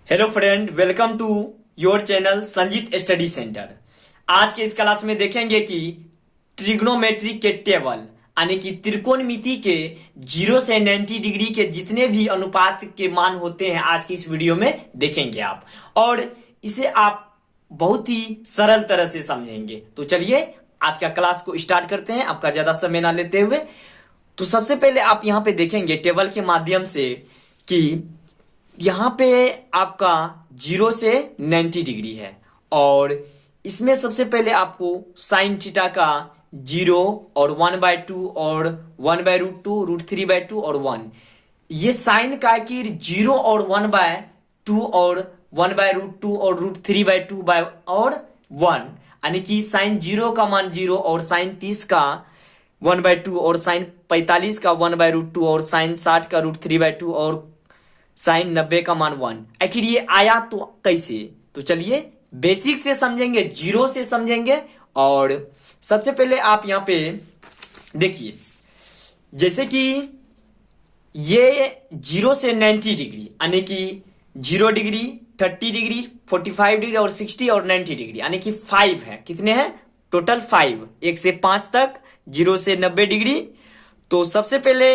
Hello friend, welcome to your channel Sanjeet study centre. आज के इस क्लास में देखेंगे कि ट्रिग्नोमेट्री के टेबल यानी कि त्रिकोणमिति के 0 से 90 डिग्री के जितने भी अनुपात के मान होते हैं आज की इस वीडियो में देखेंगे आप, और इसे आप बहुत ही सरल तरह से समझेंगे। तो चलिए आज का क्लास को स्टार्ट करते हैं, आपका ज्यादा समय ना लेते हुए। तो सबसे पहले आप यहाँ पे देखेंगे टेबल के माध्यम से कि यहाँ पे आपका 0 से 90 डिग्री है, और इसमें सबसे पहले आपको साइन थीटा का 0 और 1/2 और 1/√2 √3/2 और 1, ये साइन का कि 0 और 1/2 और 1/√2 और √3/2 और 1, यानी कि साइन 0 का मान 0 और साइन 30 का 1/2 और साइन 45 का 1/√2 और साइन 60 का √3/2 और साइन 90 का मान 1। आखिर ये आया तो कैसे? तो चलिए बेसिक से समझेंगे, 0 से समझेंगे। और सबसे पहले आप यहां पे देखिए, जैसे कि ये 0 से 90 डिग्री यानी कि 0 डिग्री, 30 डिग्री, 45 डिग्री और 60 और 90 डिग्री यानी कि 5 है। कितने हैं टोटल? 5, 1 से 5 तक, 0 से 90 डिग्री। तो सबसे पहले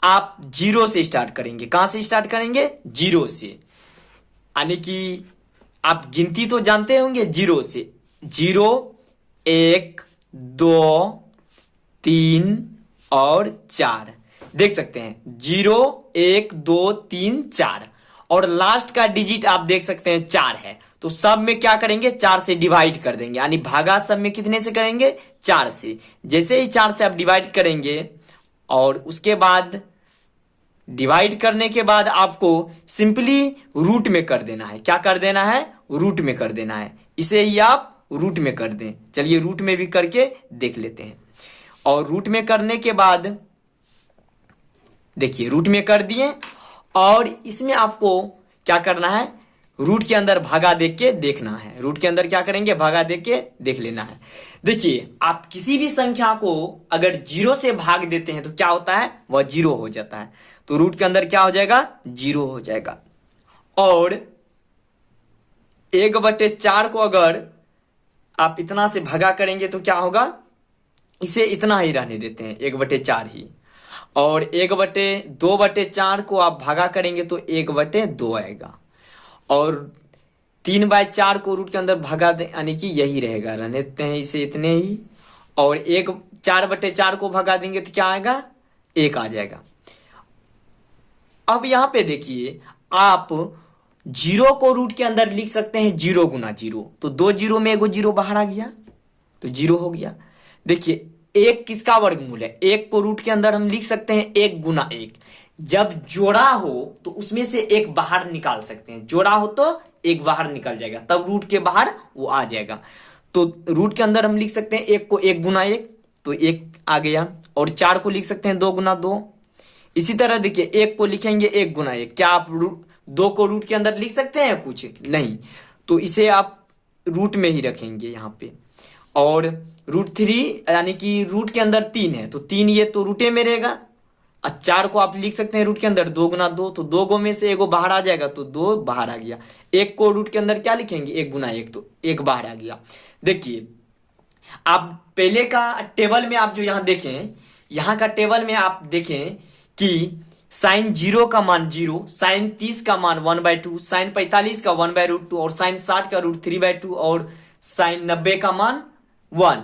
आप 0 से स्टार्ट करेंगे। कहां से स्टार्ट करेंगे? 0 से, यानी कि आप गिनती तो जानते होंगे 0 से। 0, 1, 2, 3 और 4 देख सकते हैं। 0, 1, 2, 3, 4 और लास्ट का डिजिट आप देख सकते हैं 4 है। तो सब में क्या करेंगे? 4 से डिवाइड कर देंगे, यानी भागा सब में कितने से करेंगे? 4 से। जैसे ही 4 से आप डिवाइड करेंगे और उसके बाद डिवाइड करने के बाद आपको सिंपली रूट में कर देना है। क्या कर देना है? रूट में कर देना है। इसे ही आप रूट में कर दें। चलिए रूट में भी करके देख लेते हैं। और रूट में करने के बाद देखिए रूट में कर दिए, और इसमें आपको क्या करना है? रूट के अंदर भागा देख के देखना है। रूट के अंदर क्या करेंगे? भागा देख के देख लेना है। देखिए आप किसी भी संख्या को अगर 0 से भाग देते हैं तो क्या होता है? वह 0 हो जाता है। तो रूट के अंदर क्या हो जाएगा? 0 हो जाएगा। और 1/4 को अगर आप इतना से भागा करेंगे तो क्या होगा? इसे इतना ही रहने देते हैं, 1/4 ही। और 2/4 को आप भागा करेंगे तो 1/2 आएगा। और 3/4 को रूट के अंदर भगा दे, यानी कि यही रहेगा, रहने देते हैं इसे इतने ही। और 4/4 को भगा देंगे तो क्या आएगा? 1 आ जाएगा। अब यहां पे देखिए आप 0 को रूट के अंदर लिख सकते हैं 0 गुना 0, तो 2 0 में एगो 0 बाहर आ गया तो 0 हो गया। देखिए 1 किसका वर्गमूल है? 1 को रूट के अंदर हम लिख सकते हैं 1 गुना 1। जब जोड़ा हो तो उसमें से 1 बाहर निकाल सकते हैं। जोड़ा हो तो 1 बाहर निकल जाएगा, तब रूट के बाहर वो आ जाएगा। तो रूट के अंदर हम लिख सकते हैं 1 को 1 गुना 1, तो 1 आ गया। और 4 को लिख सकते हैं 2 गुना 2। इसी तरह देखिए 1 को लिखेंगे 1 गुना 1। क्या आप 2 को रूट के अंदर लिख सकते हैं? कुछ नहीं, तो इसे आप रूट में ही रखेंगे यहाँ पे। और √3 यानी कि रूट के अंदर 3 है तो 3 ये तो रूटे में रहेगा। 4 को आप लिख सकते हैं रूट के अंदर 2 गुना 2, तो 2 गो में से एगो बाहर आ जाएगा तो 2 बाहर आ गया। 1 को रूट के अंदर क्या लिखेंगे? 1 गुना 1, तो 1 बाहर आ गया। देखिए आप पहले का टेबल में आप जो यहाँ देखें, यहाँ का टेबल में आप देखें कि साइन 0 का मान 0, साइन 30 का मान 1/2, साइन 45 का 1/√2 और साइन 60 का √3/2 और साइन 90 का मान 1,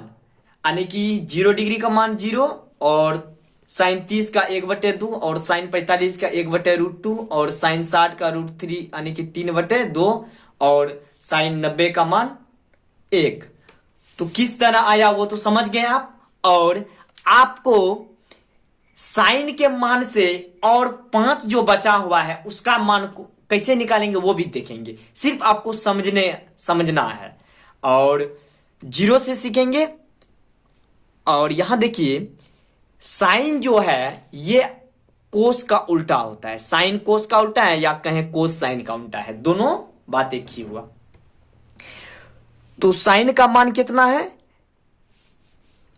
यानी कि 0 डिग्री का मान 0 और साइन 30 का 1/2 और साइन 45 का 1/√2 और साइन 60 का √3 यानी कि 3/2 और साइन 90 का मान 1। तो किस तरह आया वो तो समझ गए आप। और आपको साइन के मान से और 5 जो बचा हुआ है उसका मान को कैसे निकालेंगे वो भी देखेंगे। सिर्फ आपको समझना है। और 0 से सीखेंगे। और यहां देखिए साइन जो है ये कोस का उल्टा होता है। साइन कोस का उल्टा है या कहें कोस साइन का उल्टा है, दोनों बात एक ही हुआ। तो साइन का मान कितना है?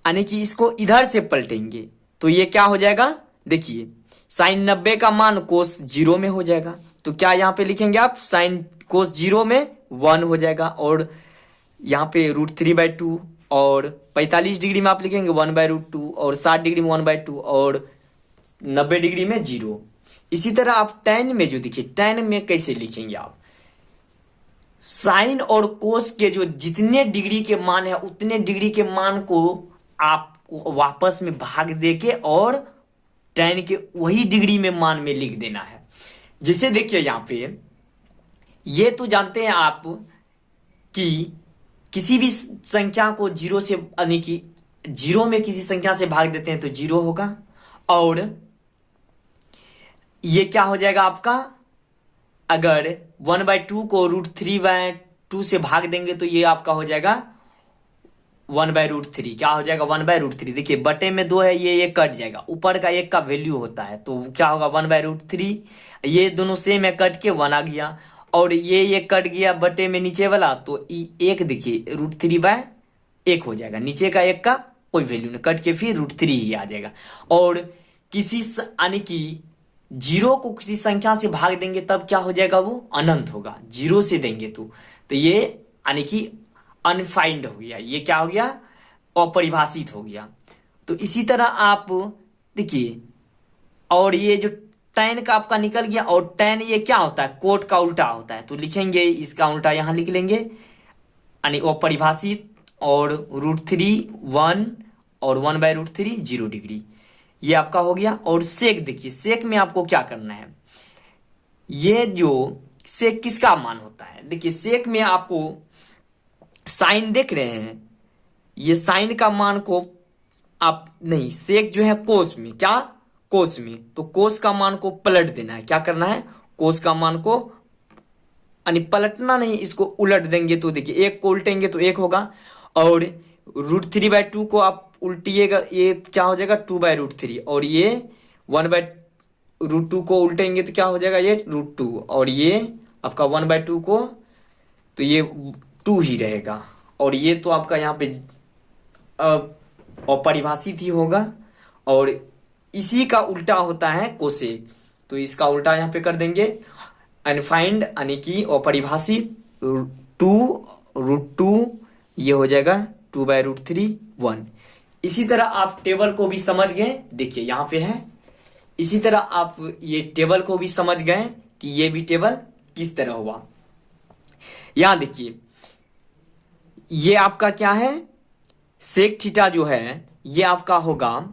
यानी कि इसको इधर से पलटेंगे तो ये क्या हो जाएगा? देखिए साइन 90 का मान कोस 0 में हो जाएगा, तो क्या यहाँ पे लिखेंगे आप, साइन कोस 0 में 1 हो जाएगा, और यहाँ पे √3/2, और 45 डिग्री में आप लिखेंगे 1/√2, और 60 डिग्री में 1/2, और 90 डिग्री में 0। इसी तरह आप tan में जो देखिए, tan में कैसे लिखेंगे आप, साइन और कोस के जो जितने डिग्री के मान है उतने डिग्री के मान को आपको वापस में भाग देके और tan के वही डिग्री में मान में लिख देना है। जैसे देखिए यहाँ पे, ये तो जानते हैं आप कि किसी भी संख्या को 0 से, यानी कि 0 में किसी संख्या से भाग देते हैं तो 0 होगा, और ये क्या हो जाएगा आपका, अगर 1/2 को √3/2 से भाग देंगे तो ये आपका हो जाएगा 1/√3। क्या हो जाएगा, 1/√3। देखिए बटे में 2 है, ये कट जाएगा, ऊपर का 1 का वैल्यू होता है, तो क्या होगा 1/√3। ये दोनों सेम है, कट के 1 आ गया, और ये कट गया बटे में नीचे वाला, तो 1 देखिए √3/1 हो जाएगा, नीचे का 1 का कोई वैल्यू नहीं, कट के फिर √3 ही आ जाएगा। और किसी यानी कि 0 को किसी संख्या से भाग देंगे तब क्या हो जाएगा, वो अनंत होगा, 0 से देंगे तो ये यानी कि अनफाइंड हो गया, ये क्या हो गया, अपरिभाषित हो गया। तो इसी तरह आप देखिए, और ये जो tan का आपका निकल गया, और tan ये क्या होता है, कोट का उल्टा होता है, तो लिखेंगे इसका उल्टा यहां लिख लेंगे, यानी अपरिभाषित, और √3 1, और 1/√3 0 डिग्री, ये आपका हो गया। और सेक देखिए, सेक में आपको क्या करना है, ये जो सेक किसका मान होता है, देखिए सेक में आपको साइन देख रहे हैं, ये साइन का मान को आप नहीं, सेक जो है कोस में, क्या कोस में, तो कोस का मान को पलट देना है। क्या करना है, कोस का मान को, यानी पलटना नहीं, इसको उलट देंगे तो देखिए 1 को उल्टेंगे तो 1 होगा, और √3/2 को आप उल्टिएगा, ये क्या हो जाएगा 2/√3, और ये 1/√2 को उल्टेंगे तो क्या हो जाएगा, ये √2, और ये आपका 1/2 को, तो ये 2 ही रहेगा, और ये तो आपका यहाँ पे अपरिभाषित ही होगा, और इसी का उल्टा होता है कोसेक, तो इसका उल्टा यहाँ पे कर देंगे, अनफाइंड यानी कि अपरिभाषित, 2√2, ये हो जाएगा 2/√3 1। इसी तरह आप टेबल को भी समझ गए, देखिए यहाँ पे है, इसी तरह आप ये टेबल को भी समझ गए कि ये भी टेबल किस तरह हुआ। यहां देखिए, ये आपका क्या है, सेक थीटा जो है ये आपका होगा,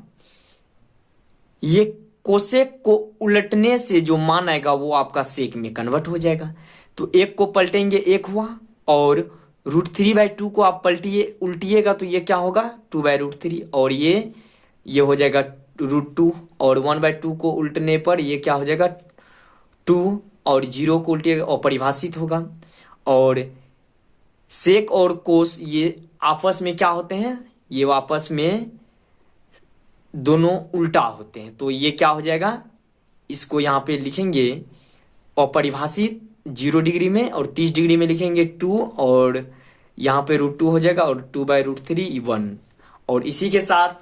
ये कोसेक को उलटने से जो मान आएगा वो आपका सेक में कन्वर्ट हो जाएगा। तो 1 को पलटेंगे 1 हुआ, और √3/2 को आप उल्टिएगा तो ये क्या होगा 2/√3, और ये हो जाएगा √2, और 1/2 को उल्टने पर ये क्या हो जाएगा 2, और 0 को उल्टिएगा अपरिभाषित होगा। और सेक और कोस ये आपस में क्या होते हैं, ये आपस में दोनों उल्टा होते हैं, तो ये क्या हो जाएगा, इसको यहाँ पे लिखेंगे अपरिभाषित 0 डिग्री में, और 30 डिग्री में लिखेंगे 2, और यहाँ पे √2 हो जाएगा, और 2/√3 1। और इसी के साथ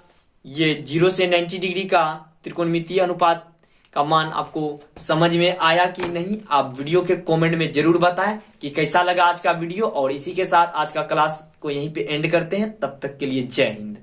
ये 0 से 90 डिग्री का त्रिकोणमितीय अनुपात का मान आपको समझ में आया कि नहीं, आप वीडियो के कमेंट में जरूर बताएं कि कैसा लगा आज का वीडियो। और इसी के साथ आज का क्लास को यहीं पे एंड करते हैं, तब तक के लिए जय हिंद।